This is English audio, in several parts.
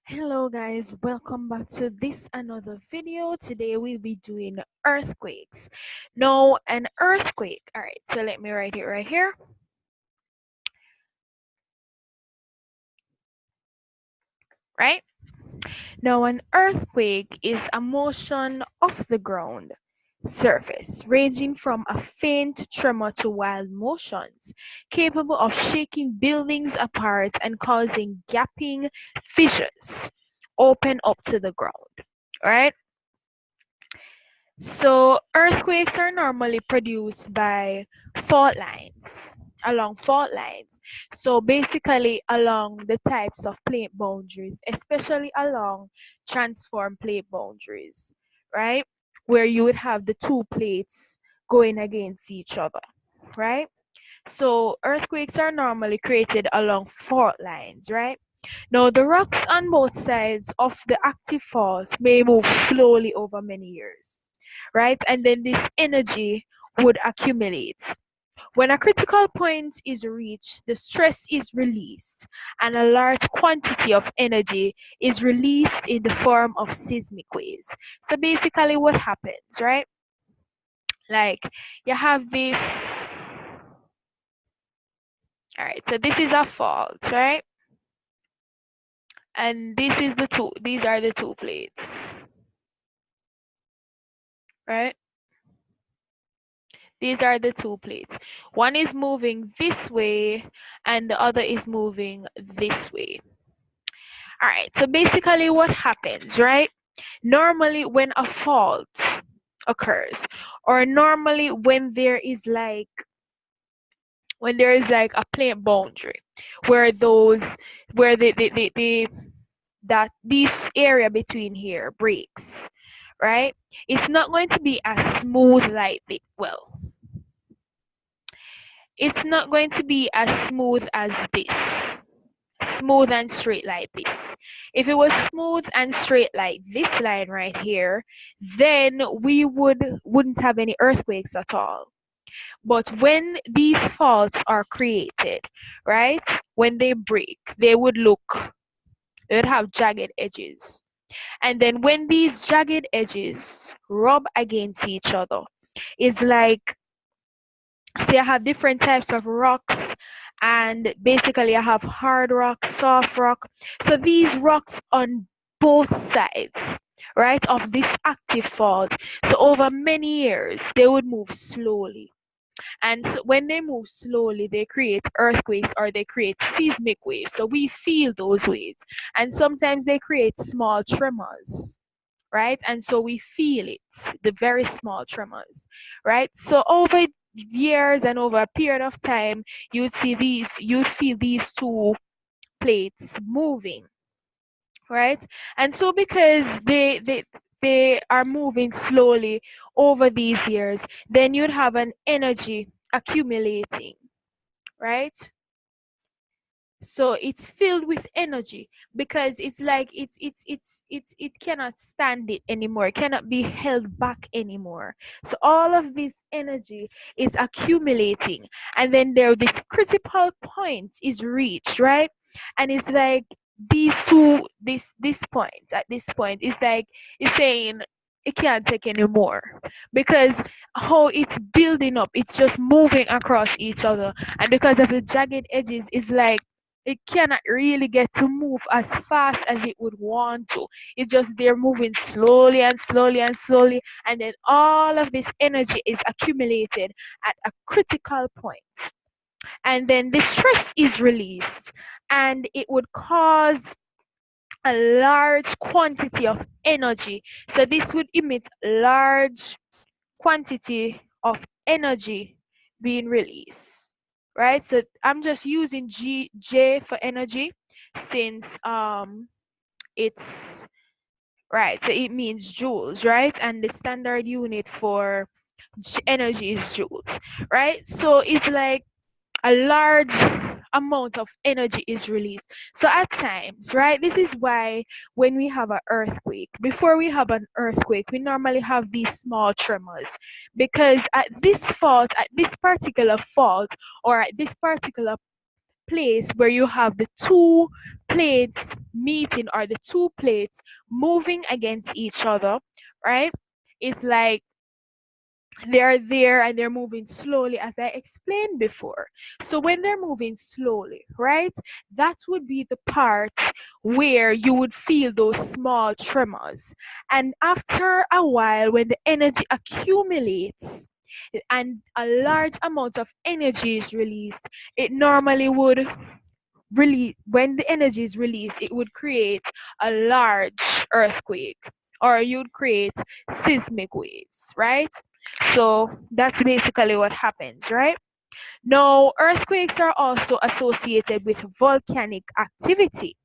Hello guys, welcome back to this another video. Today we'll be doing earthquakes. Now an earthquake. Alright, so let me write it right here. Right? Now an earthquake is a motion of the ground surface ranging from a faint tremor to wild motions, capable of shaking buildings apart and causing gaping fissures open up to the ground. Right? So earthquakes are normally produced by fault lines, along fault lines. So basically along the types of plate boundaries, especially along transform plate boundaries, right? Where you would have the two plates going against each other, right? So earthquakes are normally created along fault lines, right? Now the rocks on both sides of the active fault may move slowly over many years, right? And then this energy would accumulate. When a critical point is reached, the stress is released, and a large quantity of energy is released in the form of seismic waves. So basically, what happens, right? Like you have this. All right, so this is a fault, right? And this is the two. These are the two plates, right? These are the two plates. One is moving this way and the other is moving this way. All right, so basically what happens, right? Normally when a fault occurs, or normally when there is like a plane boundary where that this area between here breaks, right? It's not going to be as smooth like this. Well, it's not going to be as smooth as this, smooth and straight like this. If it was smooth and straight like this line right here, then we wouldn't have any earthquakes at all. But when these faults are created, right, when they break, they would have jagged edges. And then when these jagged edges rub against each other, it's like, see, I have different types of rocks, and basically I have hard rock, soft rock. So these rocks on both sides, right, of this active fault, so over many years they would move slowly. And so when they move slowly, they create earthquakes or they create seismic waves. So we feel those waves. And sometimes they create small tremors, right? And so we feel it, the very small tremors, right? So over years and over a period of time, you'd feel these two plates moving, right? And so because they are moving slowly over these years, then you'd have an energy accumulating, right? So it's filled with energy because it's like it cannot stand it anymore, it cannot be held back anymore. So all of this energy is accumulating, and then there this critical point is reached, right? And it's like these two this point, at this point, it's like it's saying it can't take anymore, because how it's building up, it's just moving across each other, and because of the jagged edges, it's like it cannot really get to move as fast as it would want to. It's just they're moving slowly and slowly and slowly, and then all of this energy is accumulated at a critical point. And then the stress is released, and it would cause a large quantity of energy. So this would emit large quantity of energy being released, right? So I'm just using J for energy, since it's right, so it means joules, right? And the standard unit for energy is joules, right? So it's like a large amount of energy is released. So at times, right, this is why when we have an earthquake, before we have an earthquake, we normally have these small tremors, because at this particular fault, or at this particular place where you have the two plates meeting, or the two plates moving against each other, right? It's like they're there and they're moving slowly, as I explained before. So when they're moving slowly, right, that would be the part where you would feel those small tremors. And after a while, when the energy accumulates and a large amount of energy is released, it normally would release. When the energy is released, it would create a large earthquake, or you'd create seismic waves, right? So that's basically what happens, right? Now, earthquakes are also associated with volcanic activity,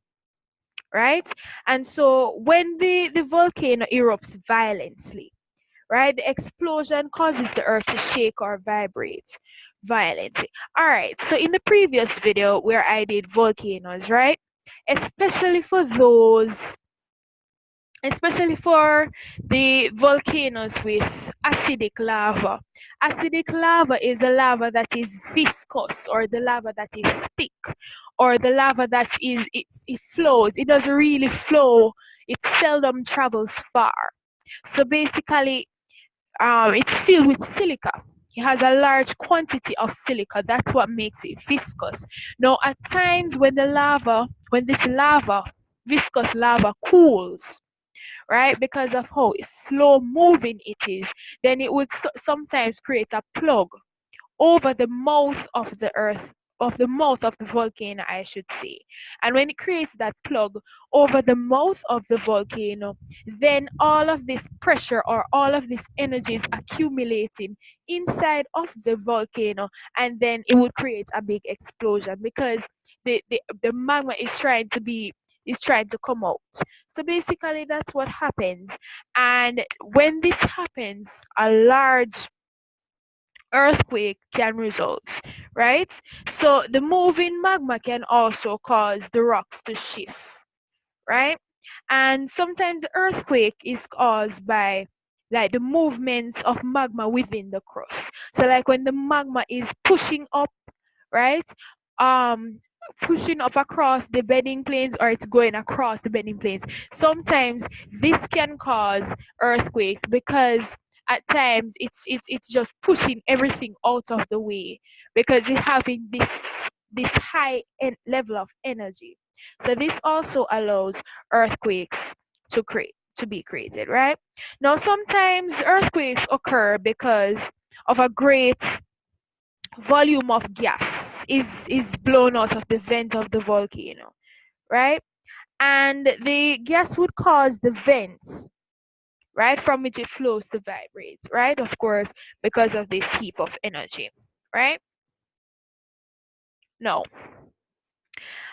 right? And so when the volcano erupts violently, right, the explosion causes the earth to shake or vibrate violently. All right, so in the previous video where I did volcanoes, right, especially for those, especially for the volcanoes with acidic lava. Acidic lava is a lava that is viscous, or the lava that is thick, or the lava that is, it flows. It doesn't really flow. It seldom travels far. So basically, it's filled with silica. It has a large quantity of silica. That's what makes it viscous. Now, at times when this lava, viscous lava, cools, right, because of how slow moving it is, then it would sometimes create a plug over the mouth of the earth, of the mouth of the volcano, I should say. And when it creates that plug over the mouth of the volcano, then all of this pressure, or all of this energy, is accumulating inside of the volcano, and then it would create a big explosion, because the magma is trying to come out. So basically that's what happens. And when this happens, a large earthquake can result, right? So the moving magma can also cause the rocks to shift, right? And sometimes the earthquake is caused by like the movements of magma within the crust. So like when the magma is pushing up, right? Um pushing up across the bedding planes, or it's going across the bedding planes. Sometimes this can cause earthquakes, because at times it's just pushing everything out of the way, because it's having this high level of energy. So this also allows earthquakes to be created, right? Now sometimes earthquakes occur because of a great volume of gas is blown out of the vent of the volcano, right? And the gas would cause the vents, right, from which it flows to vibrate, right? Of course, because of this heap of energy, right? No,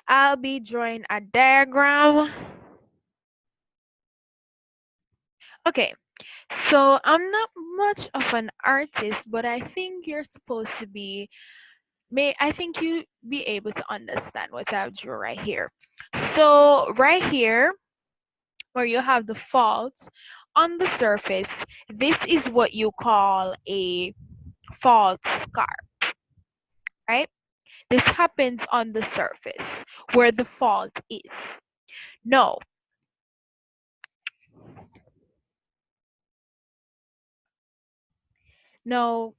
I'll be drawing a diagram. Okay, so I'm not much of an artist, but I think you're supposed to be, I think you be able to understand what I've drew right here. So right here, where you have the fault on the surface, this is what you call a fault scar, right? This happens on the surface where the fault is. No. No,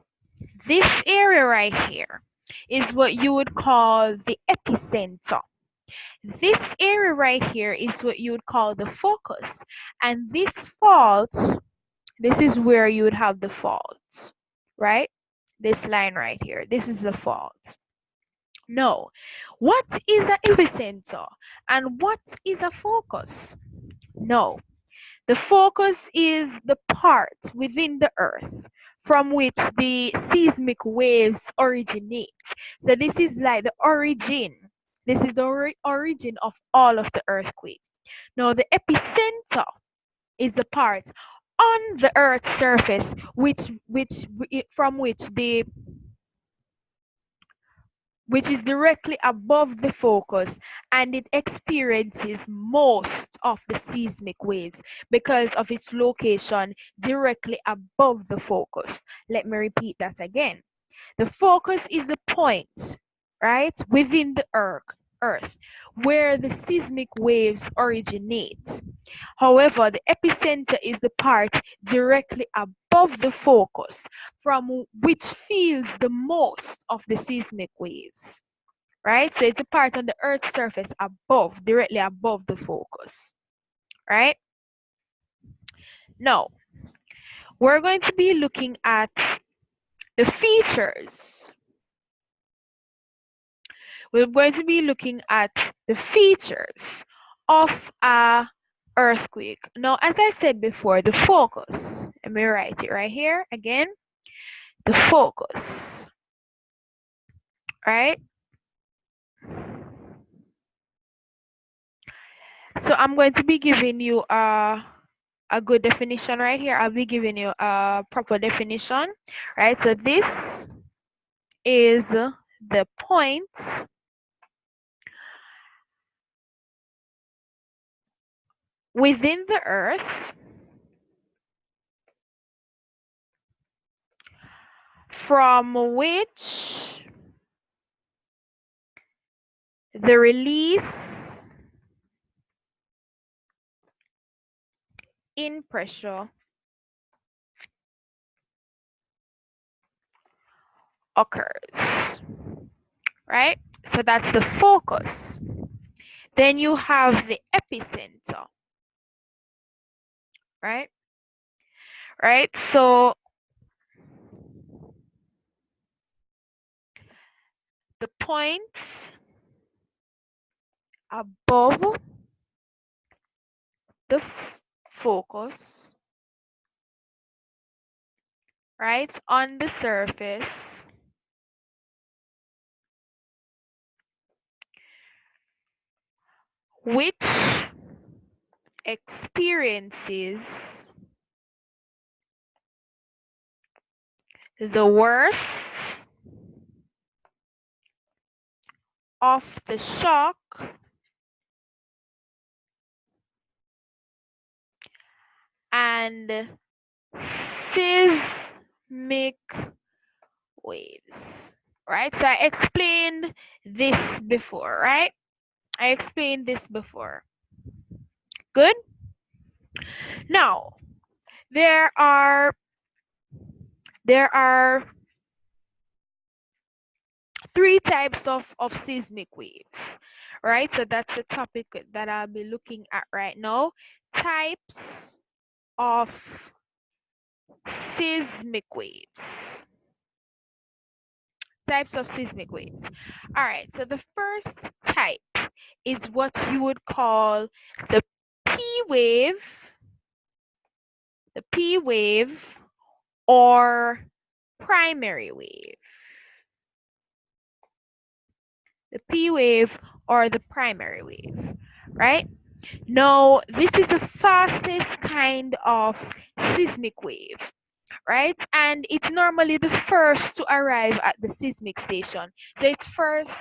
this area right here is what you would call the epicenter. This area right here is what you would call the focus. And this fault, this is where you would have the fault, right? This line right here, this is the fault. No. What is an epicenter and what is a focus? No. The focus is the part within the earth from which the seismic waves originate. So this is like the origin. This is the origin of all of the earthquakes. Now the epicenter is the part on the earth's surface from which is directly above the focus, and it experiences most of the seismic waves because of its location directly above the focus. Let me repeat that again. The focus is the point, right? Within the earth, where the seismic waves originate. However, the epicenter is the part directly above the focus from which feels the most of the seismic waves, right? So it's a part on the Earth's surface above, directly above the focus, right? Now, we're going to be looking at the features. We're going to be looking at the features of a earthquake. Now, as I said before, the focus, let me write it right here again, the focus, right? So I'm going to be giving you a good definition right here. I'll be giving you a proper definition, right? So this is the point within the earth from which the release in pressure occurs, right? So that's the focus. Then you have the epicenter, right? Right? So the points above the focus, right, on the surface which experiences the worst of the shock and seismic waves, right? So I explained this before, right? I explained this before. Good? Now, there are three types of seismic waves, right? So that's the topic that I'll be looking at right now. Types of seismic waves. Types of seismic waves. All right, so the first type is what you would call the P wave, or primary wave. The P wave or the primary wave, right? Now, this is the fastest kind of seismic wave, right? And it's normally the first to arrive at the seismic station. So it's first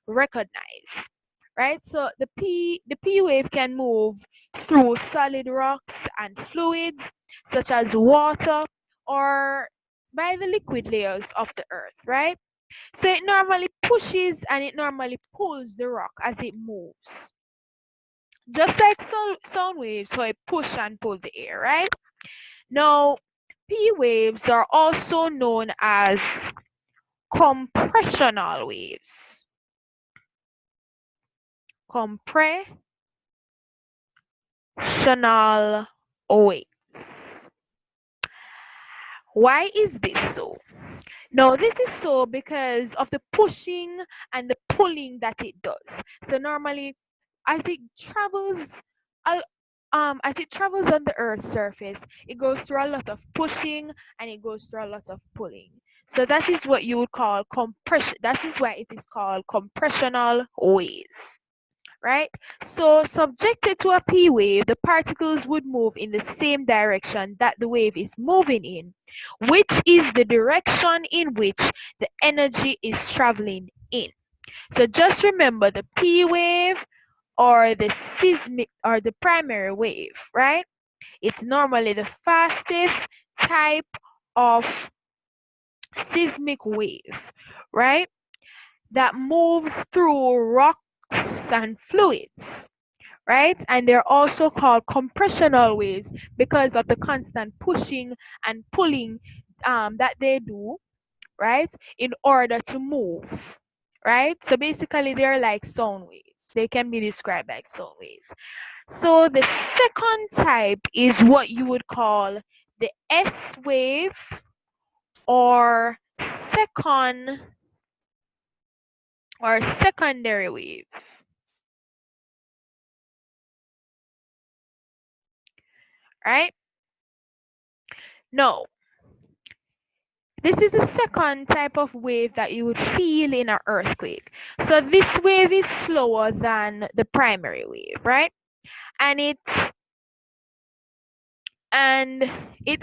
recognized, right? So the P wave can move through solid rocks and fluids such as water or by the liquid layers of the earth, right? So it normally pushes and it normally pulls the rock as it moves. Just like sound waves, so it push and pull the air, right? Now, P waves are also known as compressional waves. Compressional waves. Why is this so? Now, this is so because of the pushing and the pulling that it does. So normally, as it travels, as it travels on the Earth's surface, it goes through a lot of pushing and it goes through a lot of pulling. So that is what you would call compression. That is why it is called compressional waves, right? So subjected to a P wave, the particles would move in the same direction that the wave is moving in, which is the direction in which the energy is traveling in. So just remember the P wave or the seismic or the primary wave, right? It's normally the fastest type of seismic wave, right? that moves through rocks and fluids, right? And they're also called compressional waves because of the constant pushing and pulling that they do, right, in order to move, right? So basically, they're like sound waves. They can be described like sound waves. So the second type is what you would call the S wave or secondary wave, right? No, this is the second type of wave that you would feel in an earthquake. So this wave is slower than the primary wave, right? And it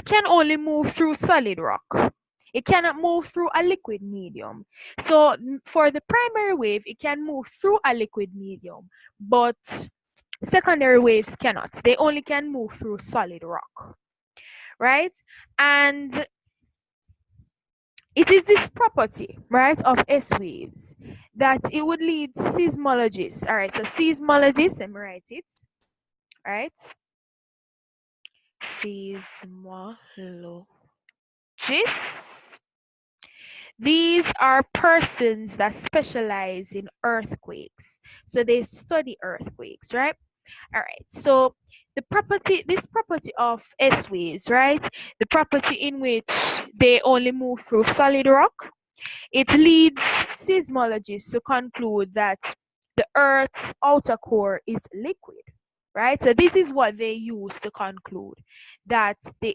can only move through solid rock. It cannot move through a liquid medium. So for the primary wave, it can move through a liquid medium, but secondary waves cannot. They only can move through solid rock, right? And it is this property, right, of S waves that it would lead seismologists. All right, so seismologists, let me write it, right? Seismologists. These are persons that specialize in earthquakes. So they study earthquakes, right? All right. So this property of S waves, right? The property in which they only move through solid rock, it leads seismologists to conclude that the Earth's outer core is liquid, right? So this is what they use to conclude that the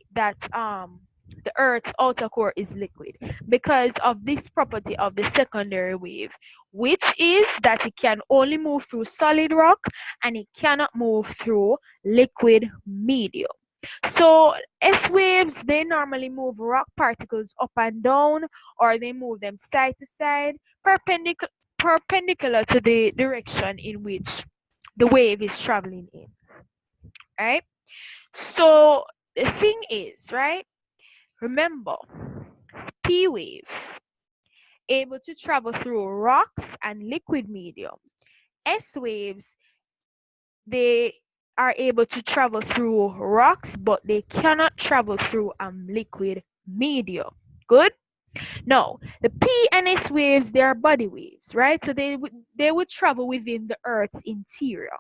Earth's outer core is liquid because of this property of the secondary wave, which is that it can only move through solid rock and it cannot move through liquid medium. So S waves, they normally move rock particles up and down, or they move them side to side, perpendicular to the direction in which the wave is traveling in, right? So the thing is, right, remember, P wave, able to travel through rocks and liquid medium. S waves, they are able to travel through rocks, but they cannot travel through liquid medium. Good? No, the P and S waves, they are body waves, right? So they would travel within the Earth's interior,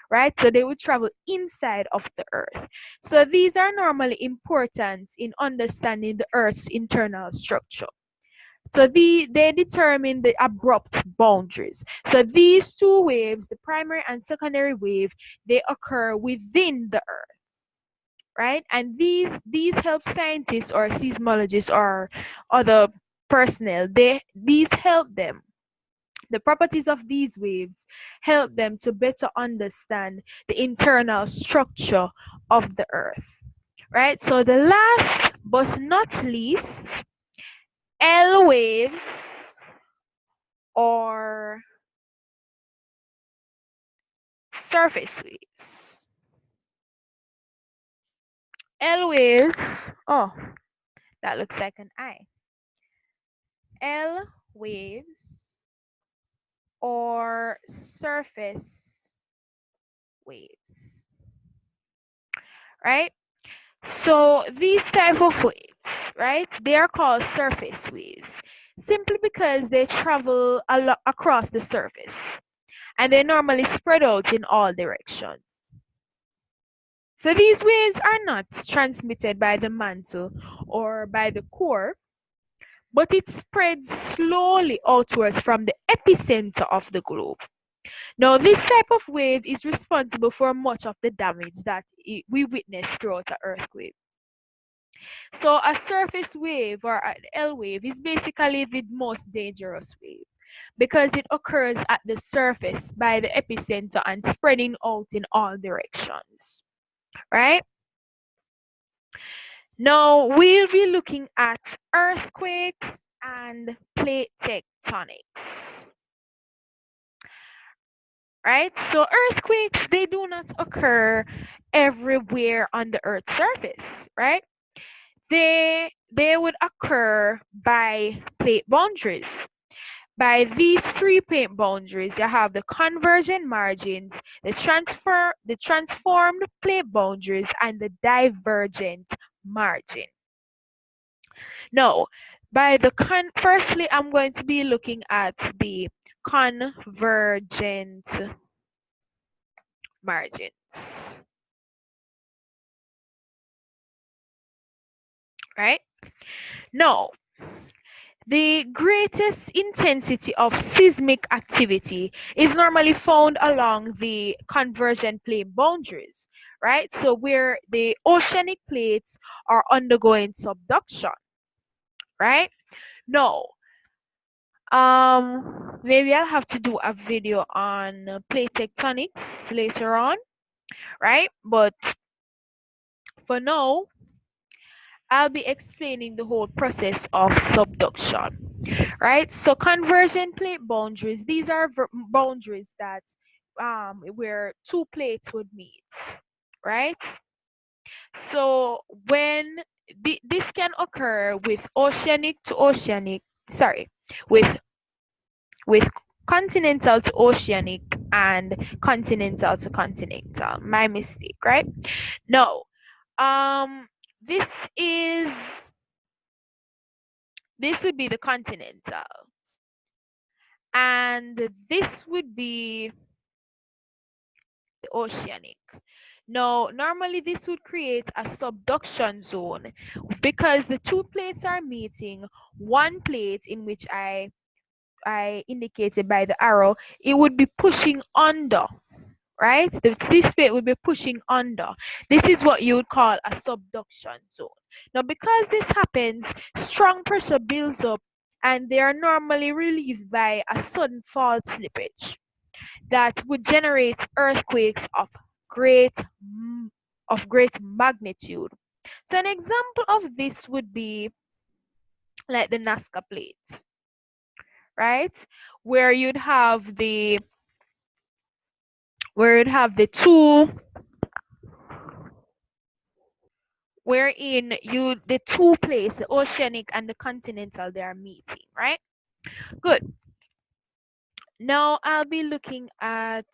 right? So they would travel inside of the Earth. So these are normally important in understanding the Earth's internal structure. So they determine the abrupt boundaries. So these two waves, the primary and secondary wave, they occur within the Earth, right? And these help scientists or seismologists or other personnel. These help them. The properties of these waves help them to better understand the internal structure of the Earth, right? So the last but not least, L waves or surface waves. L waves, oh, that looks like an I. L waves or surface waves, right? So these type of waves, right, they are called surface waves simply because they travel across the surface and they normally spread out in all directions. So these waves are not transmitted by the mantle or by the core, but it spreads slowly outwards from the epicenter of the globe. Now, this type of wave is responsible for much of the damage that we witness throughout an earthquake. So a surface wave or an L wave is basically the most dangerous wave because it occurs at the surface by the epicenter and spreading out in all directions, right? Now we'll be looking at earthquakes and plate tectonics. Right? So earthquakes, they do not occur everywhere on the Earth's surface, right? They would occur by plate boundaries. by these three plate boundaries, you have the convergent margins, the transformed plate boundaries, and the divergent margin. Now, firstly, I'm going to be looking at the convergent margins, right? Now, the greatest intensity of seismic activity is normally found along the convergent plate boundaries, right? So where the oceanic plates are undergoing subduction, right? Now, maybe I'll have to do a video on plate tectonics later on, right? But for now, I'll be explaining the whole process of subduction, right? So convergent plate boundaries, these are boundaries that where two plates would meet, right? So when this can occur with oceanic to oceanic, sorry, with continental to oceanic and continental to continental. My mistake, right? No. This would be the continental, and this would be the oceanic. Now, normally this would create a subduction zone because the two plates are meeting. One plate, in which I indicated by the arrow, it would be pushing under, right? This plate would be pushing under. This is what you would call a subduction zone. Now, because this happens, strong pressure builds up, and they are normally relieved by a sudden fault slippage that would generate earthquakes of great magnitude. So an example of this would be like the Nazca plate, right? Where you'd have the two, wherein the two places, the oceanic and the continental, they are meeting, right? Good. Now I'll be looking at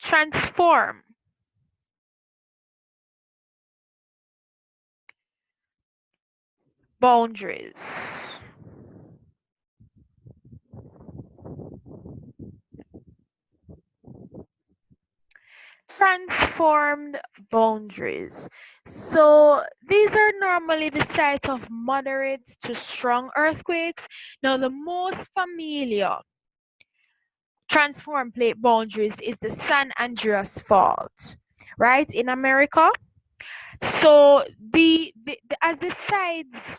transform boundaries. Transformed boundaries. So these are normally the site of moderate to strong earthquakes. Now, the most familiar transformed plate boundaries is the San Andreas Fault, right, in America. So as the sides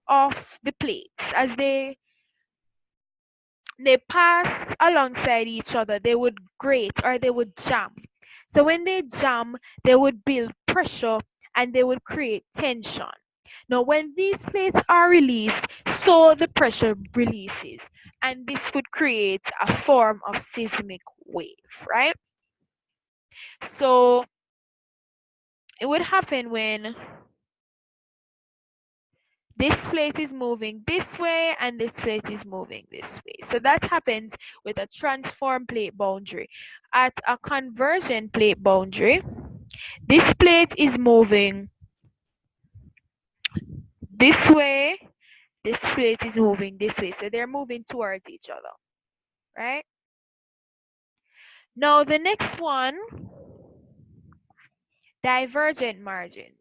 of the plates, as they passed alongside each other, they would grate or they would jam. So when they jam, they would build pressure and they would create tension. Now, when these plates are released, so the pressure releases, and this would create a form of seismic wave, right? So it would happen when this plate is moving this way and this plate is moving this way. So that happens with a transform plate boundary. At a convergent plate boundary, this plate is moving this way, this plate is moving this way. So they're moving towards each other, right? Now the next one, divergent margins.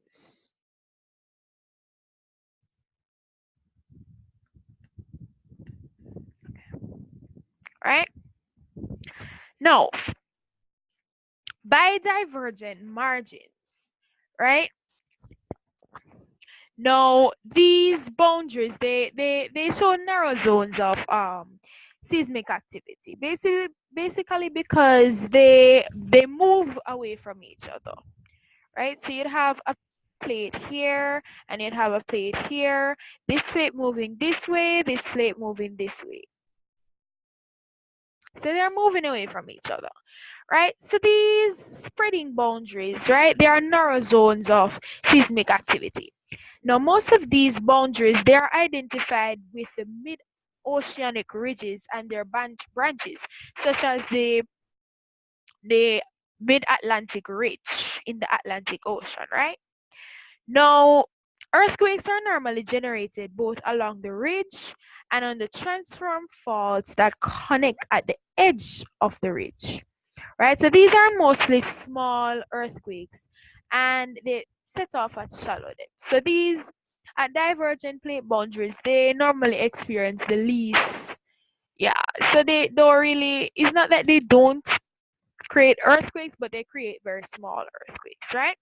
Right? Now, by divergent margins, right? Now these boundaries, they show narrow zones of seismic activity. Basically because they move away from each other, right? So you'd have a plate here and you'd have a plate here. This plate moving this way, this plate moving this way. So they're moving away from each other, right? So these spreading boundaries, right? They are narrow zones of seismic activity. Now, most of these boundaries, they are identified with the mid-oceanic ridges and their branches, such as the mid-Atlantic ridge in the Atlantic Ocean, right? Now, earthquakes are normally generated both along the ridge and on the transform faults that connect at the edge of the ridge, right? So these are mostly small earthquakes and they set off at shallow depth. So these at divergent plate boundaries, they normally experience the least. Yeah, so they don't really, it's not that they don't create earthquakes, but they create very small earthquakes, right?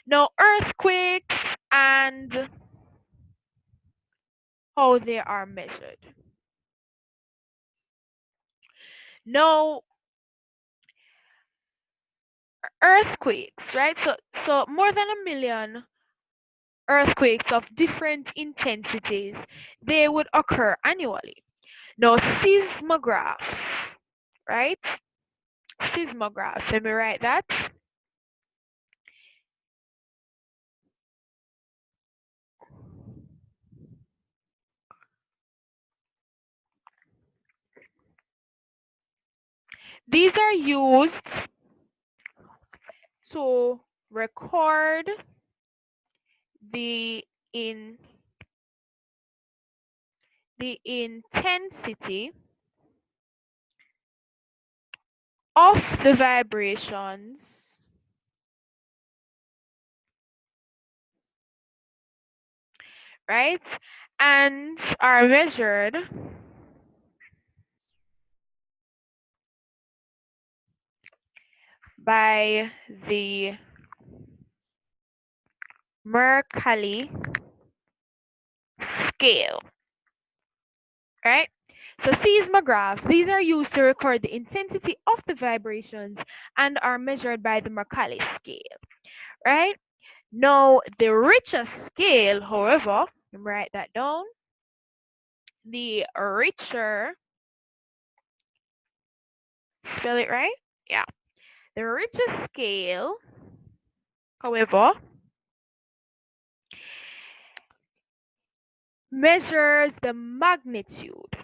Now, earthquakes and how they are measured. Now, earthquakes, right? So more than 1 million earthquakes of different intensities, they would occur annually. Now, seismographs, right? Seismographs, let me write that. These are used to record the in the intensity of the vibrations right, and are measured by the Mercalli scale, right? So seismographs, these are used to record the intensity of the vibrations and are measured by the Mercalli scale, right? Now, the Richter scale, however, let me write that down. The Richter, spell it right? Yeah. The Richter scale, however, measures the magnitude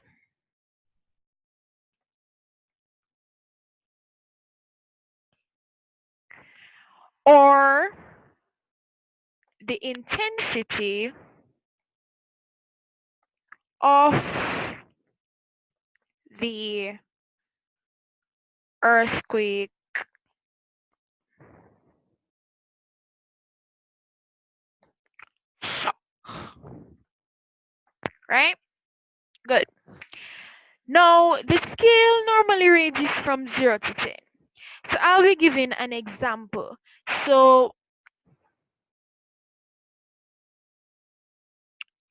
or the intensity of the earthquake shock, right? Good. Now, the scale normally ranges from 0 to 10. So I'll be giving an example. So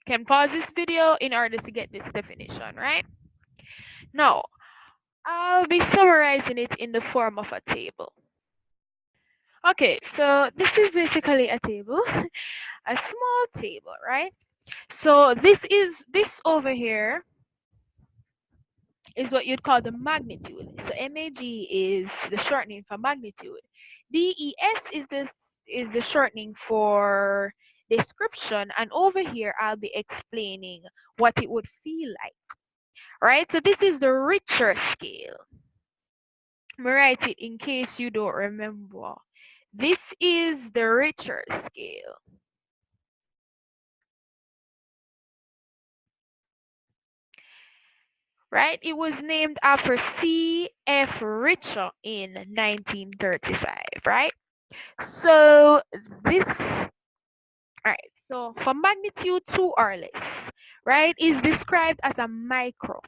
can pause this video in order to get this definition, right? Now, I'll be summarizing it in the form of a table. Okay, so this is basically a table, a small table, right? So this over here is what you'd call the magnitude. So MAG is the shortening for magnitude. DES is the shortening for description, and over here I'll be explaining what it would feel like. Right? So this is the Richter scale. Let me write it in case you don't remember. This is the Richter scale. Right? It was named after C.F. Richter in 1935, right? So this, all right, so for magnitude 2 or less, right, is described as a microwave,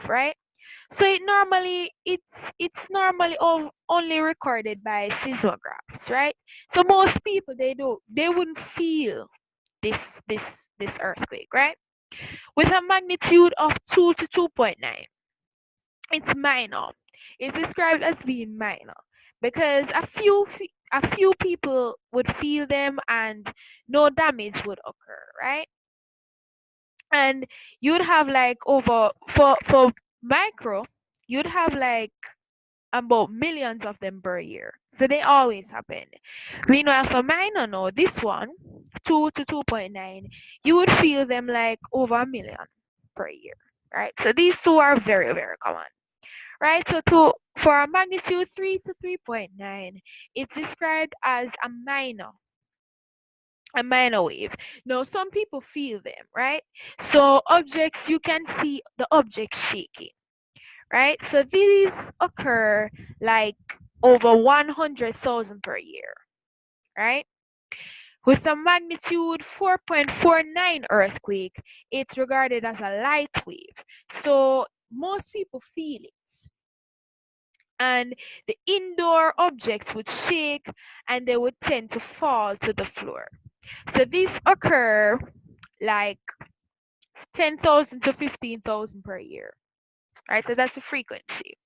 right? So it's normally only recorded by seismographs, right? So most people they wouldn't feel this earthquake, right? With a magnitude of 2 to 2.9, it's minor. It's described as being minor because a few people would feel them and no damage would occur, right? And you'd have like over for micro, you'd have like about millions of them per year. So they always happen. We know if a minor know this one, 2 to 2.9, you would feel them like over a million per year. Right? So these two are very, very common. Right? So for a magnitude 3 to 3.9, it's described as a minor wave. Now some people feel them, right? So objects, you can see the object shaking, right? So these occur like over 100,000 per year, right? With a magnitude 4.49 earthquake, it's regarded as a light wave. So most people feel it. And the indoor objects would shake and they would tend to fall to the floor. So these occur like 10,000 to 15,000 per year, right? So that's the frequency.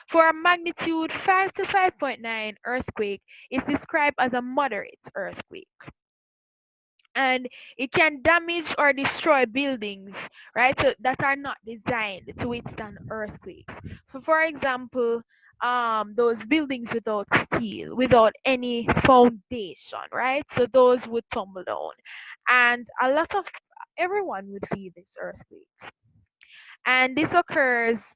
For a magnitude 5 to 5.9 earthquake, it's described as a moderate earthquake. And it can damage or destroy buildings, right, so that are not designed to withstand earthquakes. For example, those buildings without steel, without any foundation, right? So those would tumble down, and a lot of everyone would feel this earthquake. And this occurs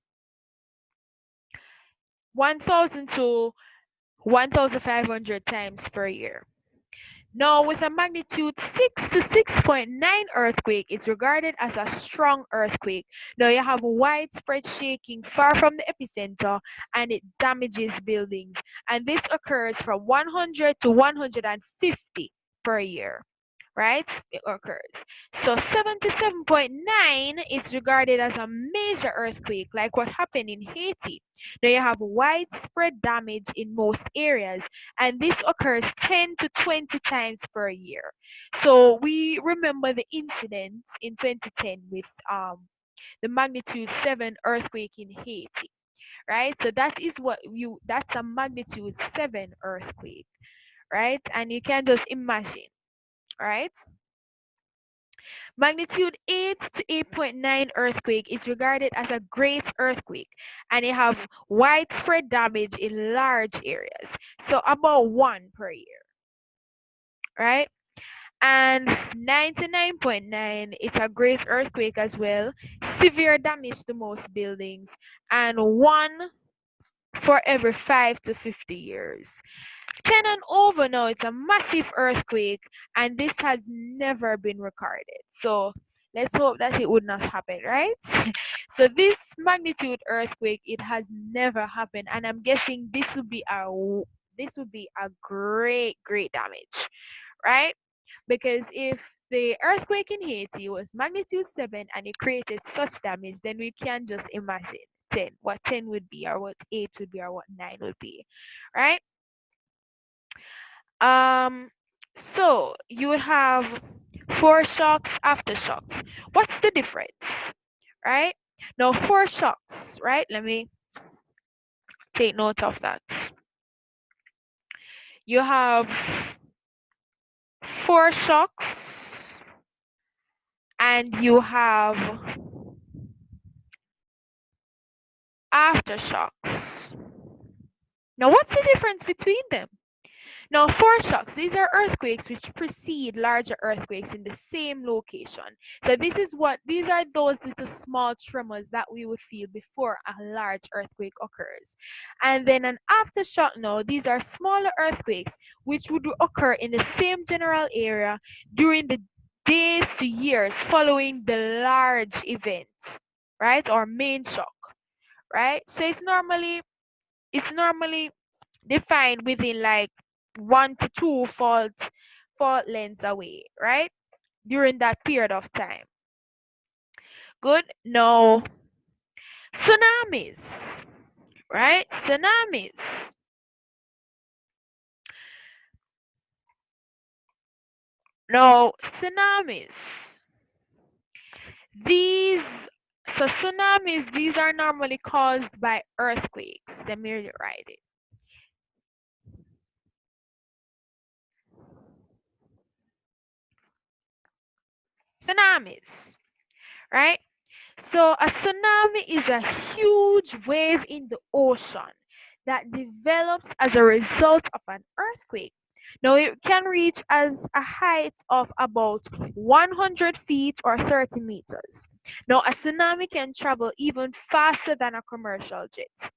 1,000 to 1,500 times per year. Now, with a magnitude 6 to 6.9 earthquake, it's regarded as a strong earthquake. Now, you have widespread shaking far from the epicenter and it damages buildings. And this occurs from 100 to 150 per year, right? It occurs. So 77.9 is regarded as a major earthquake, like what happened in Haiti. Now you have widespread damage in most areas, and this occurs 10 to 20 times per year. So we remember the incident in 2010 with the magnitude 7 earthquake in Haiti, right? So that's a magnitude 7 earthquake, right? And you can just imagine, right? Magnitude 8 to 8.9 earthquake is regarded as a great earthquake, and it have widespread damage in large areas. So about 1 per year, right? And 99.9, it's a great earthquake as well, severe damage to most buildings, and 1 for every 5 to 50 years. 10 and over now, it's a massive earthquake, and this has never been recorded. So let's hope that it would not happen, right? So this magnitude earthquake, it has never happened, and I'm guessing this would be a great damage, right? Because if the earthquake in Haiti was magnitude 7 and it created such damage, then we can just imagine 10, what 10 would be, or what 8 would be, or what 9 would be, right? Um, so you would have foreshocks, aftershocks. What's the difference, right? Now, foreshocks, right? Let me take note of that. You have foreshocks and you have aftershocks. Now, what's the difference between them? Now, foreshocks, these are earthquakes which precede larger earthquakes in the same location. So these are those little small tremors that we would feel before a large earthquake occurs. And then an aftershock, now, these are smaller earthquakes which would occur in the same general area during the days to years following the large event, right? Or main shock, right? So it's normally defined within like 1 to 2 fault lengths away, right? During that period of time. Good. No tsunamis, right? Tsunamis. No tsunamis. These tsunamis, these are normally caused by earthquakes. Let me write it. Tsunamis, right? So a tsunami is a huge wave in the ocean that develops as a result of an earthquake. Now, it can reach as a height of about 100 feet or 30 meters. Now, a tsunami can travel even faster than a commercial jet.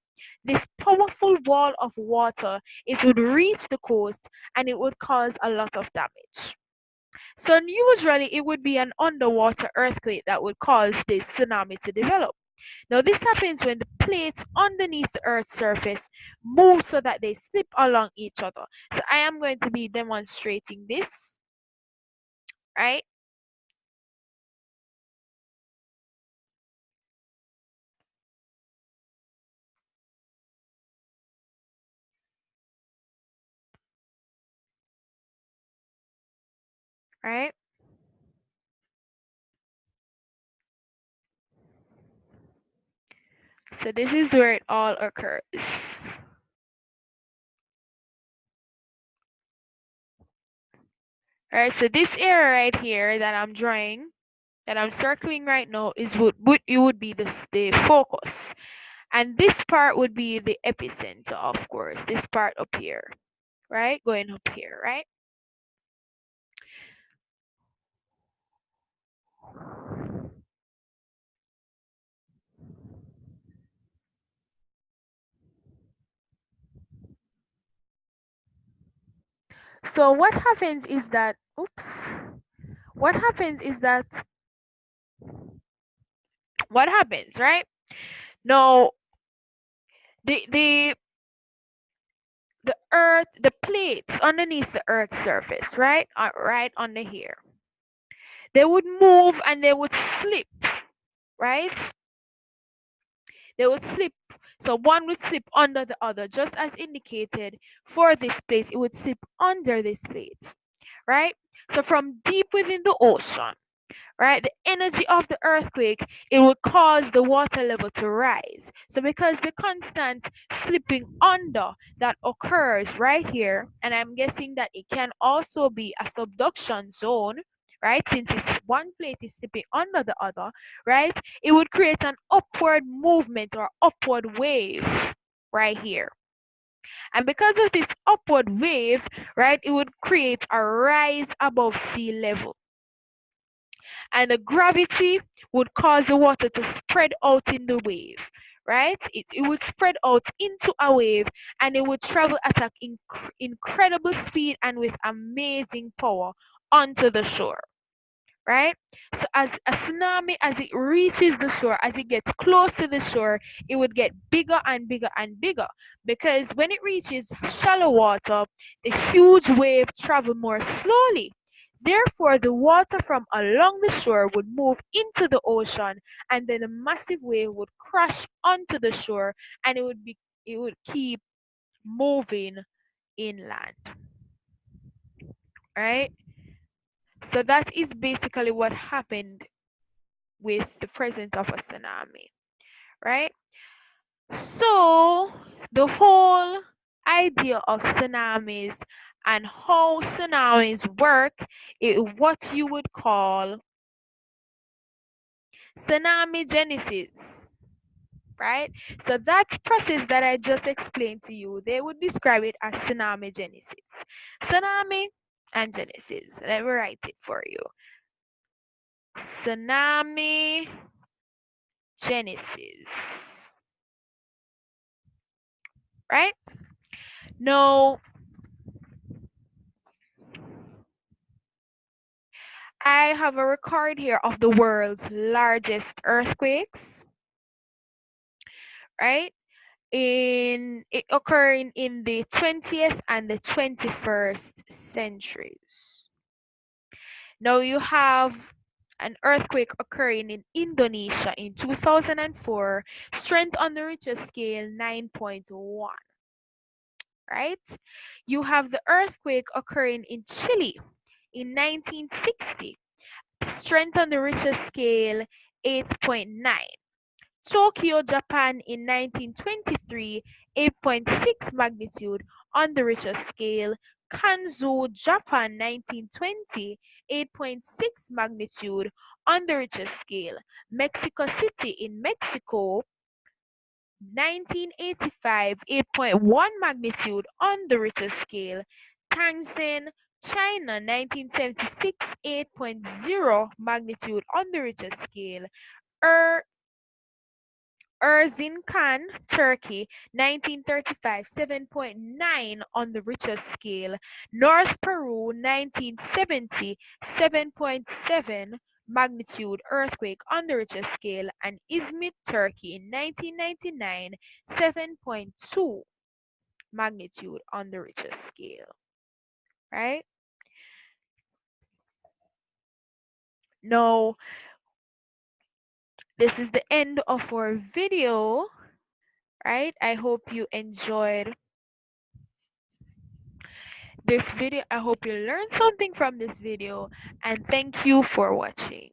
This powerful wall of water, it would reach the coast and it would cause a lot of damage. So usually it would be an underwater earthquake that would cause this tsunami to develop. Now this happens when the plates underneath the Earth's surface move so that they slip along each other. So I am going to be demonstrating this, right? Right? So this is where it all occurs. Alright, so this area right here that I'm drawing, that I'm circling right now, is what it would be the focus. And this part would be the epicenter, of course. This part up here, right? Going up here, right? So what happens is that, oops, what happens is that, what happens, right? Now, the earth, the plates underneath the earth's surface, right? Right under here. They would move and they would slip, right? They would slip. So one would slip under the other, just as indicated for this plate, it would slip under this plate, right? So from deep within the ocean, right, the energy of the earthquake, it would cause the water level to rise. So because the constant slipping under that occurs right here, and I'm guessing that it can also be a subduction zone, right, since it's one plate is slipping under the other, right, it would create an upward movement or upward wave right here. And because of this upward wave, right, it would create a rise above sea level. And the gravity would cause the water to spread out in the wave, right? It would spread out into a wave and it would travel at an incredible speed and with amazing power onto the shore, right? So as a tsunami, as it reaches the shore, as it gets close to the shore, it would get bigger and bigger and bigger, because when it reaches shallow water, the huge wave travel more slowly. Therefore, the water from along the shore would move into the ocean, and then a massive wave would crash onto the shore, and it would keep moving inland, right? So that is basically what happened with the presence of a tsunami, right? So the whole idea of tsunamis and how tsunamis work is what you would call tsunami genesis, right? So that process that I just explained to you, they would describe it as tsunami genesis. Tsunami and genesis. Let me write it for you. Tsunami genesis, right? Now, I have a record here of the world's largest earthquakes, right? In it occurring in the 20th and the 21st centuries. Now you have an earthquake occurring in Indonesia in 2004, strength on the Richter scale 9.1. Right? You have the earthquake occurring in Chile in 1960, strength on the Richter scale 8.9. Tokyo, Japan in 1923, 8.6 magnitude on the Richter scale. Kanzu, Japan 1920, 8.6 magnitude on the Richter scale. Mexico City in Mexico 1985, 8.1 magnitude on the Richter scale. Tangzhen, China, 1976, 8.0 magnitude on the Richter scale. Er, Erzincan, Turkey, 1935, 7.9 on the Richter scale. North Peru, 1970, 7.7 magnitude earthquake on the Richter scale. And Izmit, Turkey, in 1999, 7.2 magnitude on the Richter scale. Right? Now, this is the end of our video. Right? I hope you enjoyed this video. I hope you learned something from this video, and thank you for watching.